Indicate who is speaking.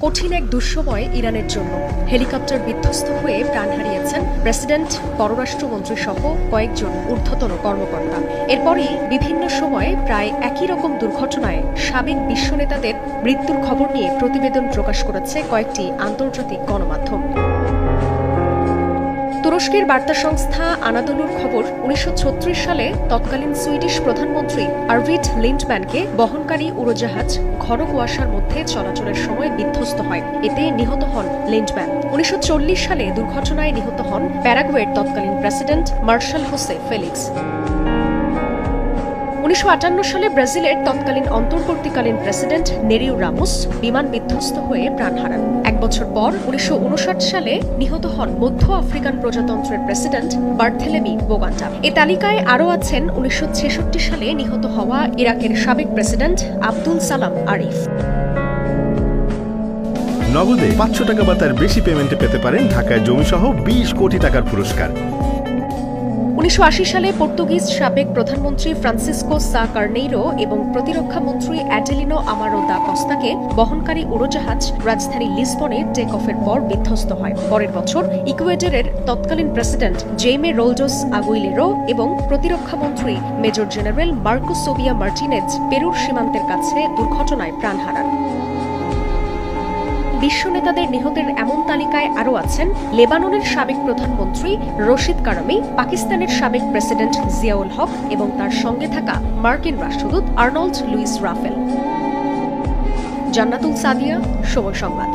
Speaker 1: কঠিন এক দুঃসময় ইরানের জন্য হেলিকপ্টার বিধ্বস্ত হয়ে প্রাণ হারিয়েছেন প্রেসিডেন্ট, পররাষ্ট্রমন্ত্রী সহ কয়েকজন ঊর্ধ্বতন কর্মকর্তা। এরপরই বিভিন্ন সময়ে প্রায় একই রকম দুর্ঘটনায় সাবেক বিশ্ব নেতাদের মৃত্যুর খবর নিয়ে প্রতিবেদন প্রকাশ করেছে কয়েকটি আন্তর্জাতিক গণমাধ্যম। তুরস্কের বার্তা সংস্থা আনাদোলুর খবর, ১৯৩৬ সালে তৎকালীন সুইডিশ প্রধানমন্ত্রী আরভিড লিন্ডম্যানকে বহনকারী উড়োজাহাজ ঘন কুয়াশার মধ্যে চলাচলের সময় বিধ্বস্ত হয়। এতে নিহত হন লিন্ডম্যান। ১৯৪০ সালে দুর্ঘটনায় নিহত হন প্যারাগুয়ের তৎকালীন প্রেসিডেন্ট মার্শাল হোসে ফেলিক্স। ১৯৫৮ সালে ব্রাজিলের তৎকালীন অন্তর্বর্তীকালীন প্রেসিডেন্ট নেরিউ রামোস বিমান বিধ্বস্ত হয়ে প্রাণ হারান। এক বছর পর ১৯৫৯ সালে নিহত হন মধ্য আফ্রিকান প্রজাতন্ত্রের প্রেসিডেন্ট বার্থেলেমি বোগান্টা। এ তালিকায় আরও আছেন ১৯৬৬ সালে নিহত হওয়া ইরাকের সাবেক প্রেসিডেন্ট আবদুল সালাম আরিফ।
Speaker 2: নগদে ৫০০ টাকা বা তার বেশি পেমেন্টে পেতে পারেন ঢাকায় জমিসহ ২০ কোটি টাকার পুরস্কার।
Speaker 1: ১৯৮০ সালে পর্তুগিজ সাবেক প্রধানমন্ত্রী ফ্রান্সিসকো সা কার্নেইরো এবং প্রতিরক্ষা মন্ত্রী অ্যাডেলিনো আমারো দা কস্তাকে বহনকারী উড়োজাহাজ রাজধানী লিসবনে টেক অফের পর বিধ্বস্ত হয়। পরের বছর ইকুয়েডরের তৎকালীন প্রেসিডেন্ট জেইমে রোল্ডোস আগুইলেরো এবং প্রতিরক্ষা মন্ত্রী major general Marco Sobia Martinez পেরুর সীমান্তের কাছে দুর্ঘটনায় প্রাণ হারান। বিশ্ব নেতাদের নিহতের এমন তালিকায় আরও আছেন লেবাননের সাবেক প্রধানমন্ত্রী রশিদ কারামি, পাকিস্তানের সাবেক প্রেসিডেন্ট জিয়াউল হক এবং তার সঙ্গে থাকা মার্কিন রাষ্ট্রদূত আর্নল্ড লুইস রাফেল। জান্নাতুল সাদিয়া, সময় সংবাদ।